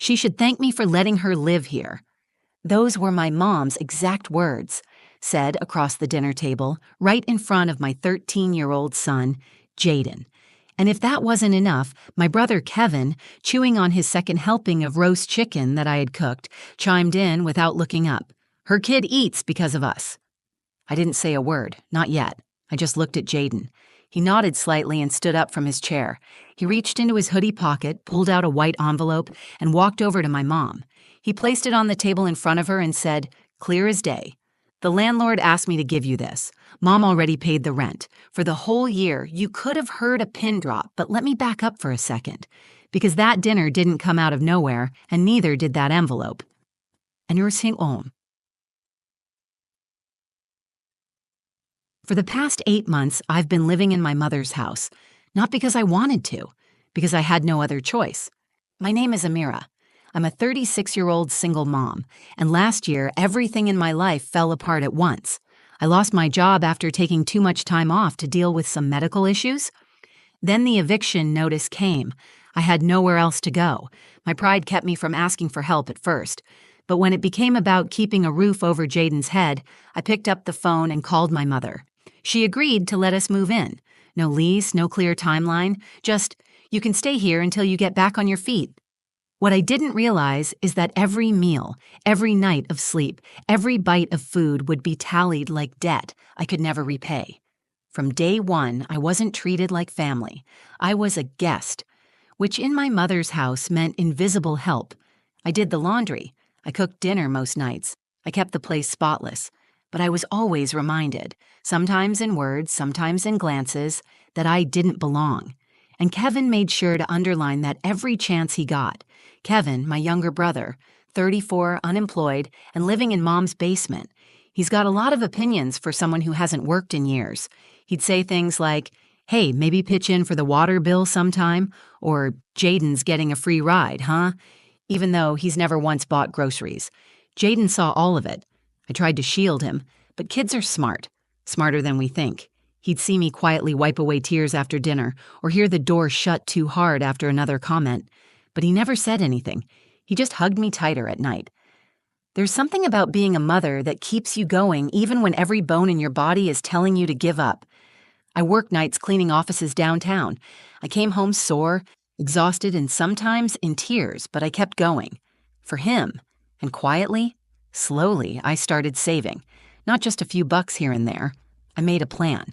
She should thank me for letting her live here. Those were my mom's exact words, said across the dinner table, right in front of my 13-year-old son, Jaden. And if that wasn't enough, my brother Kevin, chewing on his second helping of roast chicken that I had cooked, chimed in without looking up. Her kid eats because of us. I didn't say a word, not yet. I just looked at Jaden. He nodded slightly and stood up from his chair. He reached into his hoodie pocket, pulled out a white envelope, and walked over to my mom. He placed it on the table in front of her and said, clear as day, "The landlord asked me to give you this. Mom already paid the rent. For the whole year, you could have heard a pin drop, but let me back up for a second. Because that dinner didn't come out of nowhere, and neither did that envelope." And you're saying, "Oh." For the past 8 months, I've been living in my mother's house. Not because I wanted to, because I had no other choice. My name is Amira. I'm a 36-year-old single mom, and last year, everything in my life fell apart at once. I lost my job after taking too much time off to deal with some medical issues. Then the eviction notice came. I had nowhere else to go. My pride kept me from asking for help at first. But when it became about keeping a roof over Jaden's head, I picked up the phone and called my mother. She agreed to let us move in. No lease, no clear timeline, just, you can stay here until you get back on your feet. What I didn't realize is that every meal, every night of sleep, every bite of food would be tallied like debt I could never repay. From day one, I wasn't treated like family. I was a guest, which in my mother's house meant invisible help. I did the laundry. I cooked dinner most nights. I kept the place spotless. But I was always reminded, sometimes in words, sometimes in glances, that I didn't belong. And Kevin made sure to underline that every chance he got. Kevin, my younger brother, 34, unemployed, and living in Mom's basement. He's got a lot of opinions for someone who hasn't worked in years. He'd say things like, "Hey, maybe pitch in for the water bill sometime," or "Jaden's getting a free ride, huh?" Even though he's never once bought groceries. Jaden saw all of it. I tried to shield him, but kids are smart. Smarter than we think. He'd see me quietly wipe away tears after dinner, or hear the door shut too hard after another comment. But he never said anything. He just hugged me tighter at night. There's something about being a mother that keeps you going even when every bone in your body is telling you to give up. I worked nights cleaning offices downtown. I came home sore, exhausted, and sometimes in tears, but I kept going. For him. And quietly, slowly, I started saving. Not just a few bucks here and there. I made a plan.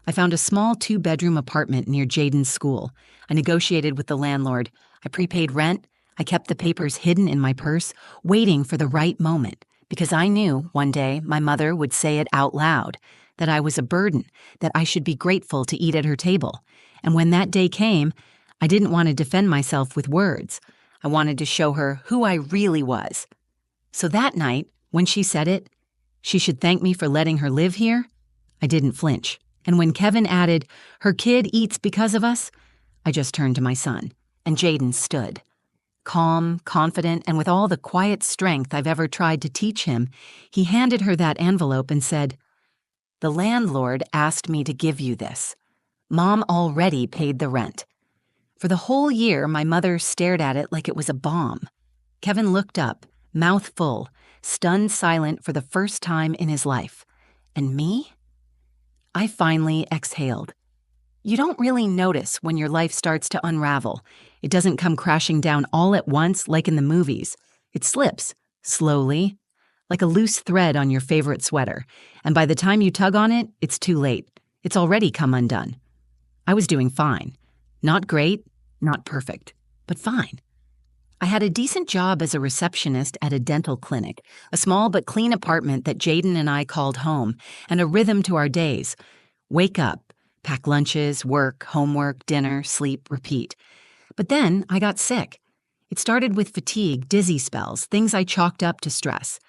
I found a small 2-bedroom apartment near Jaden's school. I negotiated with the landlord. I prepaid rent. I kept the papers hidden in my purse, waiting for the right moment, because I knew one day my mother would say it out loud, that I was a burden, that I should be grateful to eat at her table. And when that day came, I didn't want to defend myself with words. I wanted to show her who I really was. So that night, when she said it, she should thank me for letting her live here, I didn't flinch. And when Kevin added, "Her kid eats because of us," I just turned to my son, and Jaden stood. Calm, confident, and with all the quiet strength I've ever tried to teach him, he handed her that envelope and said, "The landlord asked me to give you this. Mom already paid the rent." For the whole year, my mother stared at it like it was a bomb. Kevin looked up, mouth full, stunned silent for the first time in his life. And me? I finally exhaled. You don't really notice when your life starts to unravel. It doesn't come crashing down all at once like in the movies. It slips, slowly, like a loose thread on your favorite sweater. And by the time you tug on it, it's too late. It's already come undone. I was doing fine. Not great, not perfect, but fine. I had a decent job as a receptionist at a dental clinic, a small but clean apartment that Jaden and I called home, and a rhythm to our days. Wake up, pack lunches, work, homework, dinner, sleep, repeat. But then I got sick. It started with fatigue, dizzy spells, things I chalked up to stress.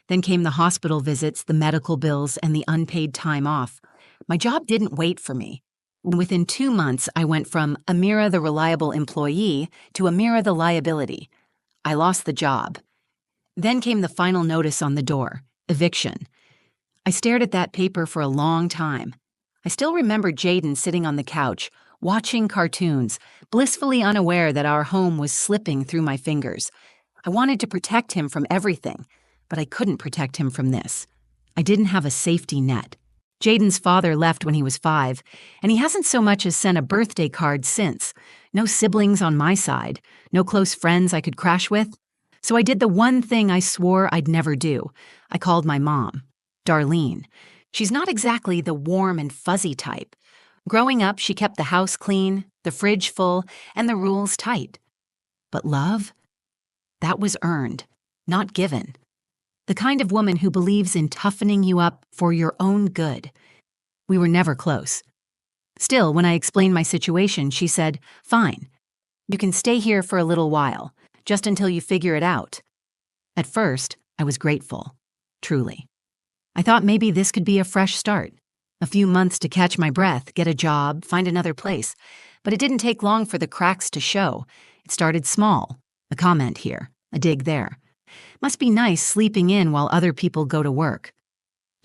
Then came the hospital visits, the medical bills, and the unpaid time off. My job didn't wait for me. Within 2 months, I went from Amira the reliable employee to Amira the liability. I lost the job. Then came the final notice on the door, eviction. I stared at that paper for a long time. I still remember Jaden sitting on the couch, watching cartoons, blissfully unaware that our home was slipping through my fingers. I wanted to protect him from everything, but I couldn't protect him from this. I didn't have a safety net. Jaden's father left when he was 5, and he hasn't so much as sent a birthday card since. No siblings on my side, no close friends I could crash with. So I did the one thing I swore I'd never do. I called my mom, Darlene. She's not exactly the warm and fuzzy type. Growing up, she kept the house clean, the fridge full, and the rules tight. But love? That was earned, not given. The kind of woman who believes in toughening you up for your own good. We were never close. Still, when I explained my situation, she said, "Fine. You can stay here for a little while, just until you figure it out." At first, I was grateful, truly. I thought maybe this could be a fresh start. A few months to catch my breath, get a job, find another place. But it didn't take long for the cracks to show. It started small. A comment here, a dig there. Must be nice sleeping in while other people go to work.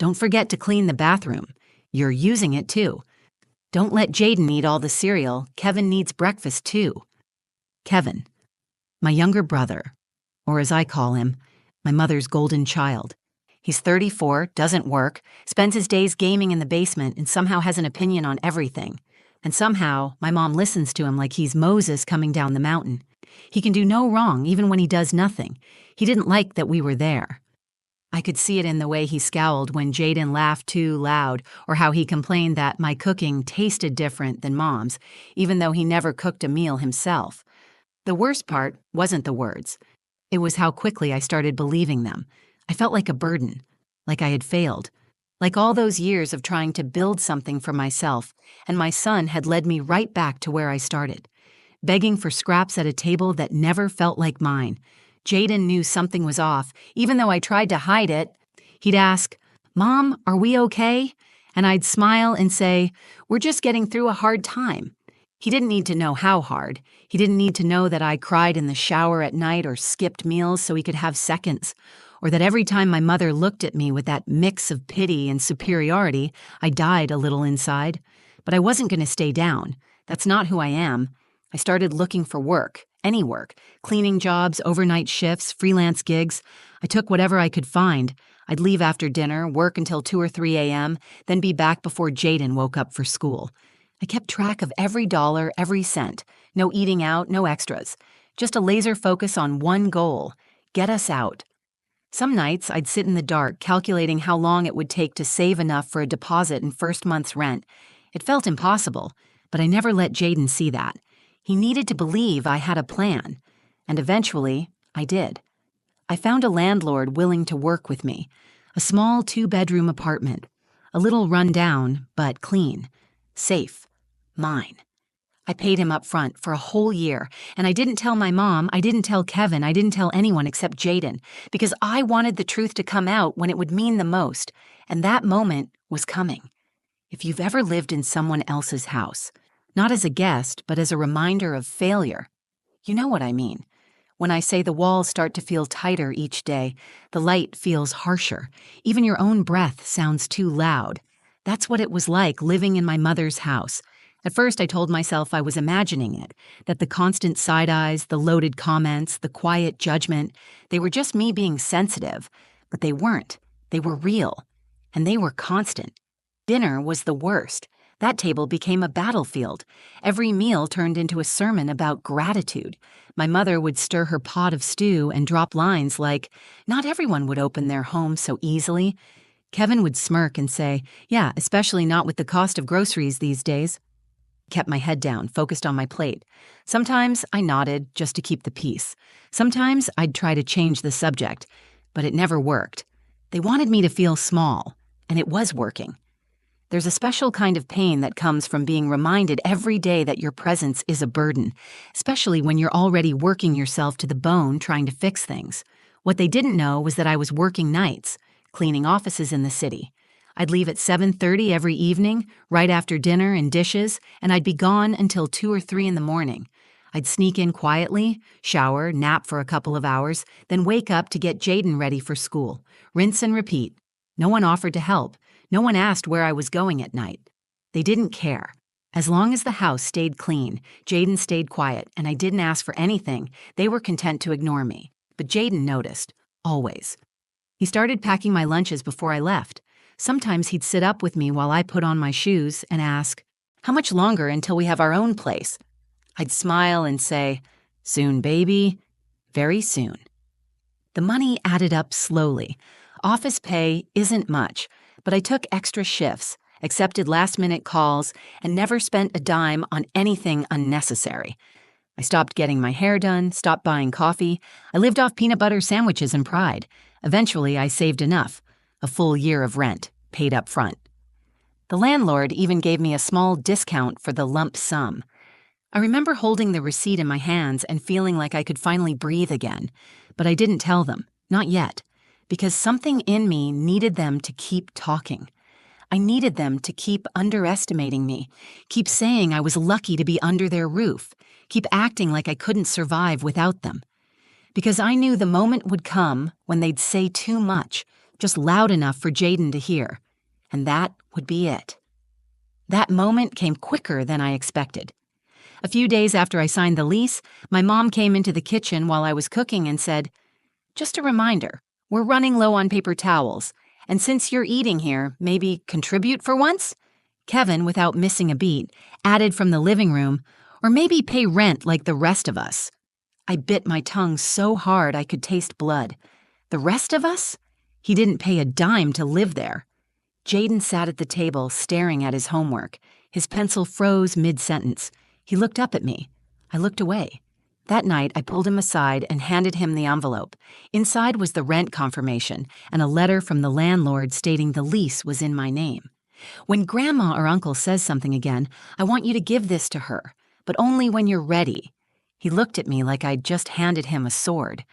Don't forget to clean the bathroom. You're using it too. Don't let Jaden eat all the cereal. Kevin needs breakfast too. Kevin, my younger brother, or as I call him, my mother's golden child. He's 34, doesn't work, spends his days gaming in the basement, and somehow has an opinion on everything. And somehow, my mom listens to him like he's Moses coming down the mountain. He can do no wrong, even when he does nothing. He didn't like that we were there. I could see it in the way he scowled when Jaden laughed too loud, or how he complained that my cooking tasted different than Mom's, even though he never cooked a meal himself. The worst part wasn't the words. It was how quickly I started believing them. I felt like a burden, like I had failed, like all those years of trying to build something for myself, and my son had led me right back to where I started, begging for scraps at a table that never felt like mine. Jaden knew something was off, even though I tried to hide it. He'd ask, "Mom, are we okay?" And I'd smile and say, "We're just getting through a hard time." He didn't need to know how hard. He didn't need to know that I cried in the shower at night or skipped meals so he could have seconds, or that every time my mother looked at me with that mix of pity and superiority, I died a little inside. But I wasn't going to stay down. That's not who I am. I started looking for work, any work, cleaning jobs, overnight shifts, freelance gigs. I took whatever I could find. I'd leave after dinner, work until 2 or 3 a.m., then be back before Jaden woke up for school. I kept track of every dollar, every cent. No eating out, no extras. Just a laser focus on one goal: get us out. Some nights, I'd sit in the dark, calculating how long it would take to save enough for a deposit and first month's rent. It felt impossible, but I never let Jaden see that. He needed to believe I had a plan. And eventually, I did. I found a landlord willing to work with me. A small 2-bedroom apartment. A little run down, but clean. Safe. Mine. I paid him up front for a whole year, and I didn't tell my mom, I didn't tell Kevin, I didn't tell anyone except Jaden, because I wanted the truth to come out when it would mean the most, and that moment was coming. If you've ever lived in someone else's house, not as a guest, but as a reminder of failure, you know what I mean. When I say the walls start to feel tighter each day, the light feels harsher, even your own breath sounds too loud. That's what it was like living in my mother's house. At first, I told myself I was imagining it, that the constant side eyes, the loaded comments, the quiet judgment, they were just me being sensitive. But they weren't. They were real. And they were constant. Dinner was the worst. That table became a battlefield. Every meal turned into a sermon about gratitude. My mother would stir her pot of stew and drop lines like, "Not everyone would open their home so easily." Kevin would smirk and say, "Yeah, especially not with the cost of groceries these days." Kept my head down, focused on my plate. Sometimes I nodded just to keep the peace. Sometimes I'd try to change the subject, but it never worked. They wanted me to feel small, and it was working. There's a special kind of pain that comes from being reminded every day that your presence is a burden, especially when you're already working yourself to the bone trying to fix things. What they didn't know was that I was working nights, cleaning offices in the city. I'd leave at 7:30 every evening, right after dinner and dishes, and I'd be gone until 2 or 3 in the morning. I'd sneak in quietly, shower, nap for a couple of hours, then wake up to get Jaden ready for school. Rinse and repeat. No one offered to help. No one asked where I was going at night. They didn't care. As long as the house stayed clean, Jaden stayed quiet, and I didn't ask for anything, they were content to ignore me. But Jaden noticed, always. He started packing my lunches before I left. Sometimes he'd sit up with me while I put on my shoes and ask, "How much longer until we have our own place?" I'd smile and say, "Soon, baby, very soon." The money added up slowly. Office pay isn't much, but I took extra shifts, accepted last-minute calls, and never spent a dime on anything unnecessary. I stopped getting my hair done, stopped buying coffee. I lived off peanut butter sandwiches and pride. Eventually, I saved enough, a full year of rent, paid up front. The landlord even gave me a small discount for the lump sum. I remember holding the receipt in my hands and feeling like I could finally breathe again, but I didn't tell them, not yet, because something in me needed them to keep talking. I needed them to keep underestimating me, keep saying I was lucky to be under their roof, keep acting like I couldn't survive without them. Because I knew the moment would come when they'd say too much, just loud enough for Jaden to hear, and that would be it. That moment came quicker than I expected. A few days after I signed the lease, my mom came into the kitchen while I was cooking and said, "Just a reminder, we're running low on paper towels, and since you're eating here, maybe contribute for once?" Kevin, without missing a beat, added from the living room, "Or maybe pay rent like the rest of us." I bit my tongue so hard I could taste blood. The rest of us? He didn't pay a dime to live there. Jaden sat at the table staring at his homework. His pencil froze mid-sentence. He looked up at me. I looked away. That night, I pulled him aside and handed him the envelope. Inside was the rent confirmation and a letter from the landlord stating the lease was in my name. "When Grandma or Uncle says something again, I want you to give this to her, but only when you're ready." He looked at me like I'd just handed him a sword.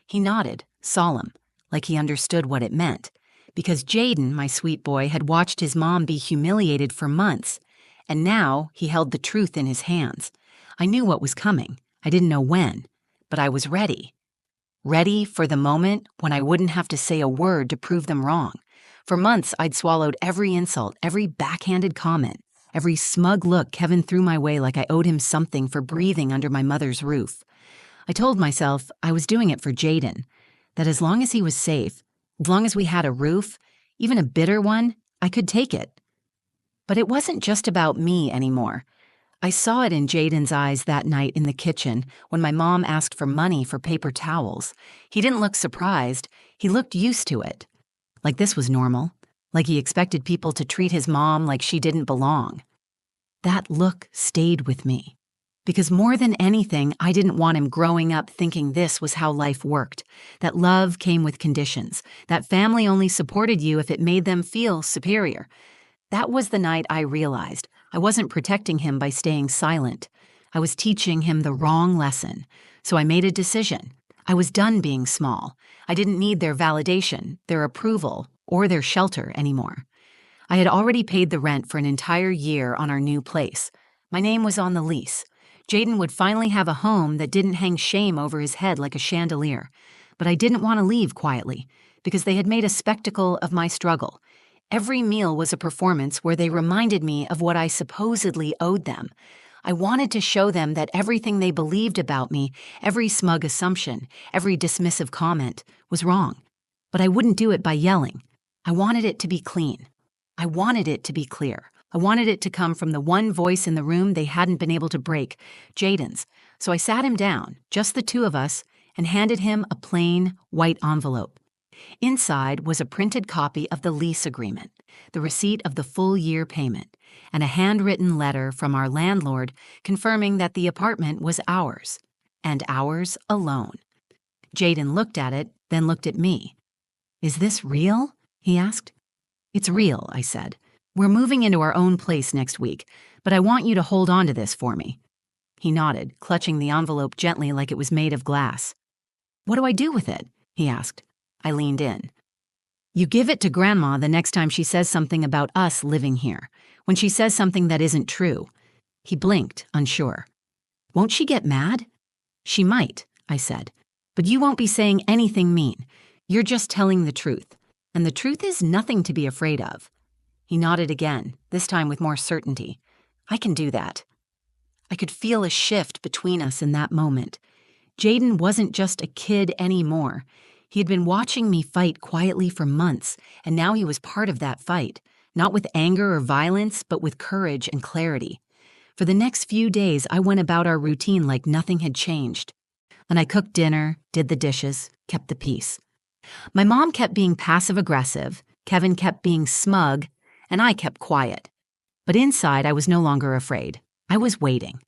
He nodded, solemn, like he understood what it meant, because Jaden, my sweet boy, had watched his mom be humiliated for months, and now he held the truth in his hands. I knew what was coming. I didn't know when, but I was ready. Ready for the moment when I wouldn't have to say a word to prove them wrong. For months, I'd swallowed every insult, every backhanded comment, every smug look Kevin threw my way like I owed him something for breathing under my mother's roof. I told myself I was doing it for Jaden, that as long as he was safe, as long as we had a roof, even a bitter one, I could take it. But it wasn't just about me anymore. I saw it in Jaden's eyes that night in the kitchen when my mom asked for money for paper towels. He didn't look surprised. He looked used to it. Like this was normal. Like he expected people to treat his mom like she didn't belong. That look stayed with me. Because more than anything, I didn't want him growing up thinking this was how life worked, that love came with conditions, that family only supported you if it made them feel superior. That was the night I realized I wasn't protecting him by staying silent. I was teaching him the wrong lesson. So I made a decision. I was done being small. I didn't need their validation, their approval, or their shelter anymore. I had already paid the rent for an entire year on our new place. My name was on the lease. Jaden would finally have a home that didn't hang shame over his head like a chandelier. But I didn't want to leave quietly, because they had made a spectacle of my struggle. Every meal was a performance where they reminded me of what I supposedly owed them. I wanted to show them that everything they believed about me, every smug assumption, every dismissive comment, was wrong. But I wouldn't do it by yelling. I wanted it to be clean. I wanted it to be clear. I wanted it to come from the one voice in the room they hadn't been able to break, Jaden's. So I sat him down, just the two of us, and handed him a plain, white envelope. Inside was a printed copy of the lease agreement, the receipt of the full year payment, and a handwritten letter from our landlord confirming that the apartment was ours, and ours alone. Jaden looked at it, then looked at me. "Is this real?" he asked. "It's real," I said. "We're moving into our own place next week, but I want you to hold on to this for me." He nodded, clutching the envelope gently like it was made of glass. "What do I do with it?" he asked. I leaned in. "You give it to Grandma the next time she says something about us living here, when she says something that isn't true." He blinked, unsure. "Won't she get mad?" "She might," I said. "But you won't be saying anything mean. You're just telling the truth. And the truth is nothing to be afraid of." He nodded again, this time with more certainty. "I can do that." I could feel a shift between us in that moment. Jaden wasn't just a kid anymore. He had been watching me fight quietly for months, and now he was part of that fight, not with anger or violence, but with courage and clarity. For the next few days, I went about our routine like nothing had changed. And I cooked dinner, did the dishes, kept the peace. My mom kept being passive-aggressive, Kevin kept being smug, and I kept quiet. But inside, I was no longer afraid. I was waiting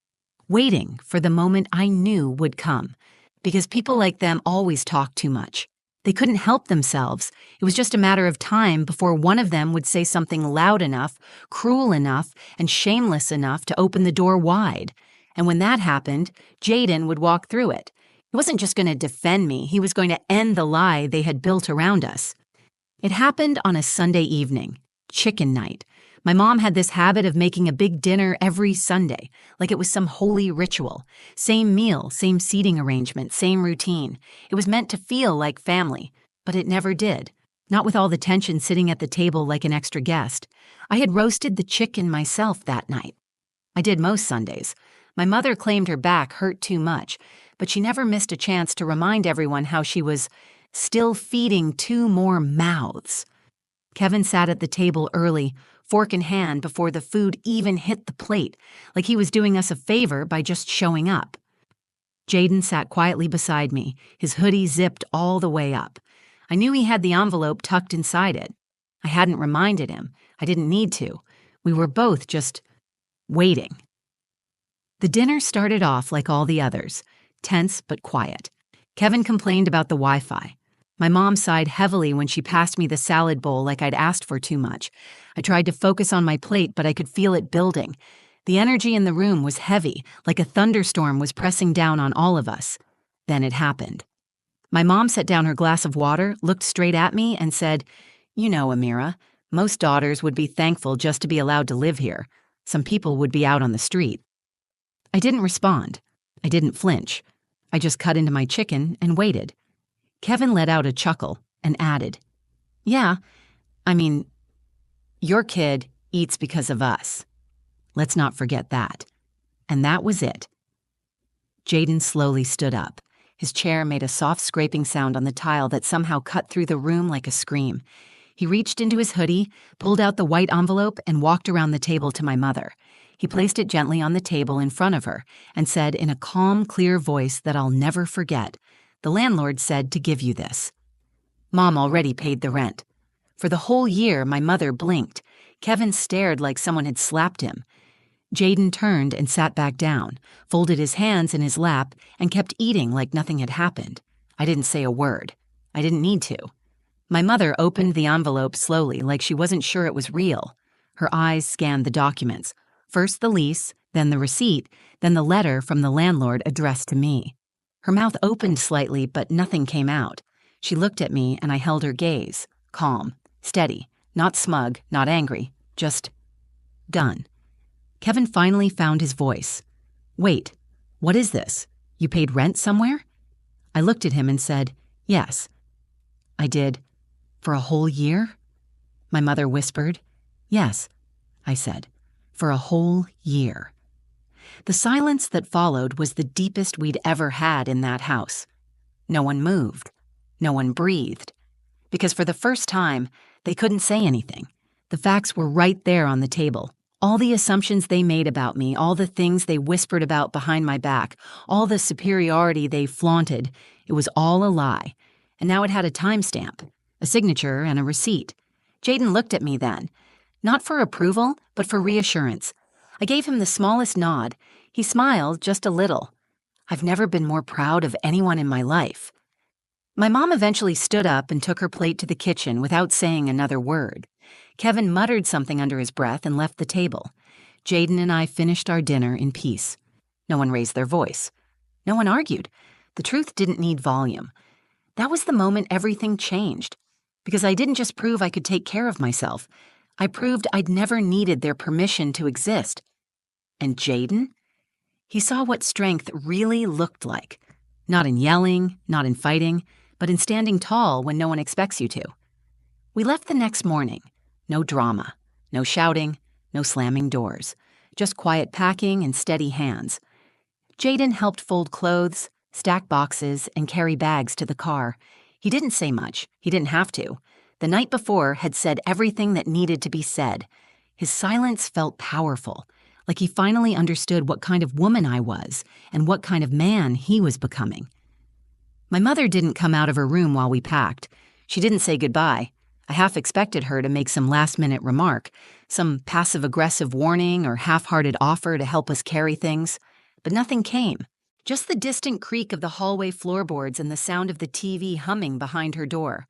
for the moment I knew would come, because people like them always talk too much. They couldn't help themselves. It was just a matter of time before one of them would say something loud enough, cruel enough, and shameless enough to open the door wide. And when that happened, Jaden would walk through it. He wasn't just going to defend me, he was going to end the lie they had built around us. It happened on a Sunday evening, chicken night. My mom had this habit of making a big dinner every Sunday, like it was some holy ritual. Same meal, same seating arrangement, same routine. It was meant to feel like family, but it never did. Not with all the tension sitting at the table like an extra guest. I had roasted the chicken myself that night. I did most Sundays. My mother claimed her back hurt too much, but she never missed a chance to remind everyone how she was still feeding 2 more mouths. Kevin sat at the table early, fork in hand, before the food even hit the plate, like he was doing us a favor by just showing up. Jaden sat quietly beside me, his hoodie zipped all the way up. I knew he had the envelope tucked inside it. I hadn't reminded him. I didn't need to. We were both just waiting. The dinner started off like all the others, tense but quiet. Kevin complained about the Wi-Fi. My mom sighed heavily when she passed me the salad bowl like I'd asked for too much. I tried to focus on my plate, but I could feel it building. The energy in the room was heavy, like a thunderstorm was pressing down on all of us. Then it happened. My mom set down her glass of water, looked straight at me, and said, "You know, Amira, most daughters would be thankful just to be allowed to live here. Some people would be out on the street." I didn't respond. I didn't flinch. I just cut into my chicken and waited. Kevin let out a chuckle and added, "Yeah, I mean, your kid eats because of us. Let's not forget that." And that was it. Jaden slowly stood up. His chair made a soft scraping sound on the tile that somehow cut through the room like a scream. He reached into his hoodie, pulled out the white envelope, and walked around the table to my mother. He placed it gently on the table in front of her and said in a calm, clear voice that I'll never forget, "The landlord said to give you this." Mom already paid the rent. For the whole year, my mother blinked. Kevin stared like someone had slapped him. Jaden turned and sat back down, folded his hands in his lap, and kept eating like nothing had happened. I didn't say a word. I didn't need to. My mother opened the envelope slowly, like she wasn't sure it was real. Her eyes scanned the documents. First the lease, then the receipt, then the letter from the landlord addressed to me. Her mouth opened slightly, but nothing came out. She looked at me, and I held her gaze, calm, steady, not smug, not angry, just done. Kevin finally found his voice. "Wait, what is this? You paid rent somewhere?" I looked at him and said, "Yes." I did. "For a whole year?" My mother whispered. "Yes," I said. "For a whole year." The silence that followed was the deepest we'd ever had in that house. No one moved. No one breathed. Because for the first time, they couldn't say anything. The facts were right there on the table. All the assumptions they made about me, all the things they whispered about behind my back, all the superiority they flaunted, it was all a lie. And now it had a timestamp, a signature, and a receipt. Jaden looked at me then. Not for approval, but for reassurance. I gave him the smallest nod. He smiled just a little. I've never been more proud of anyone in my life. My mom eventually stood up and took her plate to the kitchen without saying another word. Kevin muttered something under his breath and left the table. Jaden and I finished our dinner in peace. No one raised their voice. No one argued. The truth didn't need volume. That was the moment everything changed. Because I didn't just prove I could take care of myself. I proved I'd never needed their permission to exist. And Jaden? He saw what strength really looked like. Not in yelling, not in fighting, but in standing tall when no one expects you to. We left the next morning. No drama, no shouting, no slamming doors. Just quiet packing and steady hands. Jaden helped fold clothes, stack boxes, and carry bags to the car. He didn't say much. He didn't have to. The night before had said everything that needed to be said. His silence felt powerful, like he finally understood what kind of woman I was and what kind of man he was becoming. My mother didn't come out of her room while we packed. She didn't say goodbye. I half expected her to make some last-minute remark, some passive-aggressive warning or half-hearted offer to help us carry things, but nothing came. Just the distant creak of the hallway floorboards and the sound of the TV humming behind her door.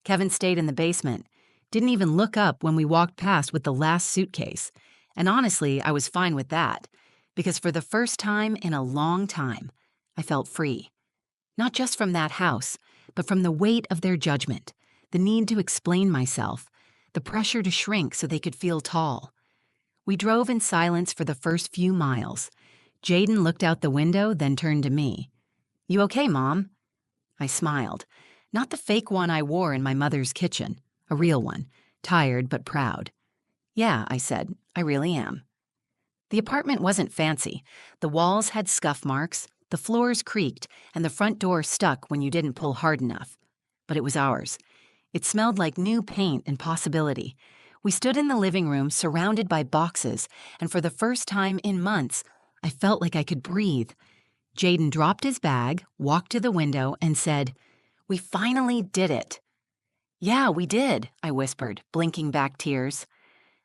Kevin stayed in the basement, didn't even look up when we walked past with the last suitcase. And honestly, I was fine with that, because for the first time in a long time, I felt free. Not just from that house, but from the weight of their judgment, the need to explain myself, the pressure to shrink so they could feel tall. We drove in silence for the first few miles. Jaden looked out the window, then turned to me. "You okay, Mom?" I smiled. Not the fake one I wore in my mother's kitchen, a real one, tired but proud. "Yeah," I said, "I really am." The apartment wasn't fancy. The walls had scuff marks, the floors creaked, and the front door stuck when you didn't pull hard enough. But it was ours. It smelled like new paint and possibility. We stood in the living room surrounded by boxes, and for the first time in months, I felt like I could breathe. Jaden dropped his bag, walked to the window, and said, "We finally did it." "Yeah, we did," I whispered, blinking back tears.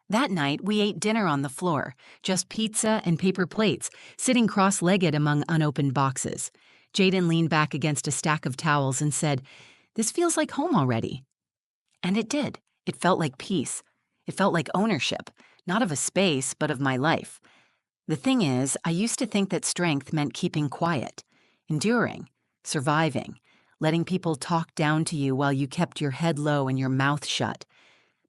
That night, we ate dinner on the floor, just pizza and paper plates, sitting cross-legged among unopened boxes. Jaden leaned back against a stack of towels and said, "This feels like home already." And it did. It felt like peace. It felt like ownership, not of a space, but of my life. The thing is, I used to think that strength meant keeping quiet, enduring, surviving, letting people talk down to you while you kept your head low and your mouth shut.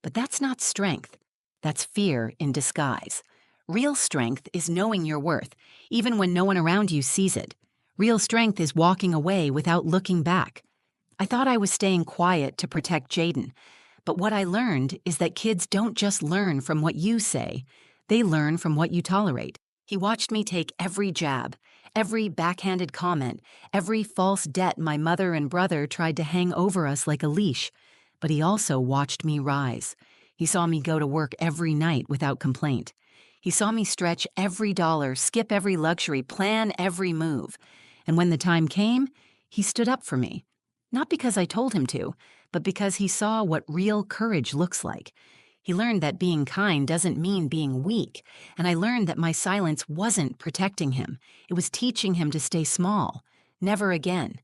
But that's not strength. That's fear in disguise. Real strength is knowing your worth, even when no one around you sees it. Real strength is walking away without looking back. I thought I was staying quiet to protect Jaden, but what I learned is that kids don't just learn from what you say, they learn from what you tolerate. He watched me take every jab, every backhanded comment, every false debt my mother and brother tried to hang over us like a leash, but he also watched me rise. He saw me go to work every night without complaint. He saw me stretch every dollar, skip every luxury, plan every move. And when the time came, he stood up for me. Not because I told him to, but because he saw what real courage looks like. He learned that being kind doesn't mean being weak, and I learned that my silence wasn't protecting him. It was teaching him to stay small. Never again.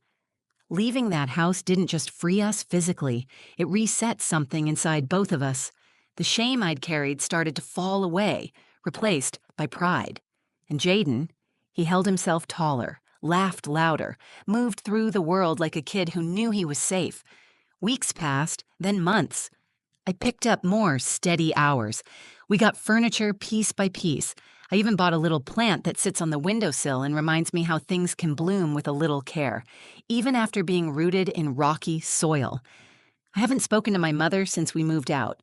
Leaving that house didn't just free us physically, it reset something inside both of us. The shame I'd carried started to fall away, replaced by pride. And Jaden, he held himself taller, laughed louder, moved through the world like a kid who knew he was safe. Weeks passed, then months. I picked up more steady hours. We got furniture piece by piece. I even bought a little plant that sits on the windowsill and reminds me how things can bloom with a little care, even after being rooted in rocky soil. I haven't spoken to my mother since we moved out.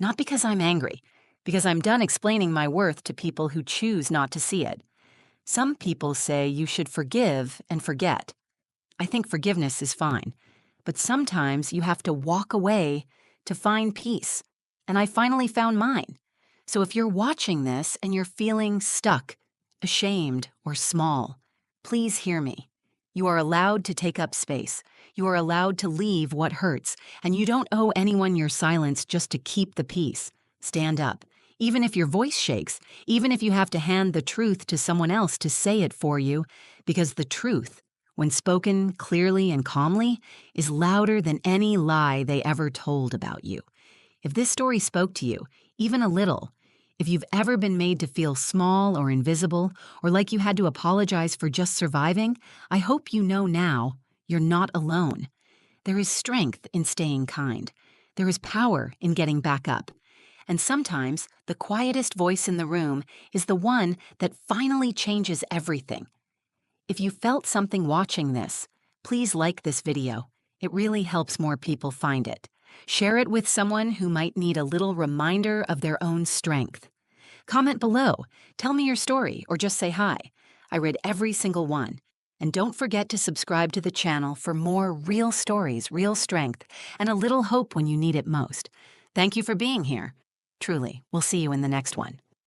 Not because I'm angry, because I'm done explaining my worth to people who choose not to see it. Some people say you should forgive and forget. I think forgiveness is fine, but sometimes you have to walk away to find peace, and I finally found mine. So if you're watching this and you're feeling stuck, ashamed, or small, please hear me. You are allowed to take up space. You are allowed to leave what hurts, and you don't owe anyone your silence just to keep the peace. Stand up. Even if your voice shakes, even if you have to hand the truth to someone else to say it for you, because the truth, when spoken clearly and calmly, is louder than any lie they ever told about you. If this story spoke to you, even a little, if you've ever been made to feel small or invisible, or like you had to apologize for just surviving, I hope you know now you're not alone. There is strength in staying kind. There is power in getting back up. And sometimes the quietest voice in the room is the one that finally changes everything. If you felt something watching this, please like this video. It really helps more people find it. Share it with someone who might need a little reminder of their own strength. Comment below, tell me your story, or just say hi. I read every single one. And don't forget to subscribe to the channel for more real stories, real strength, and a little hope when you need it most. Thank you for being here. Truly, we'll see you in the next one.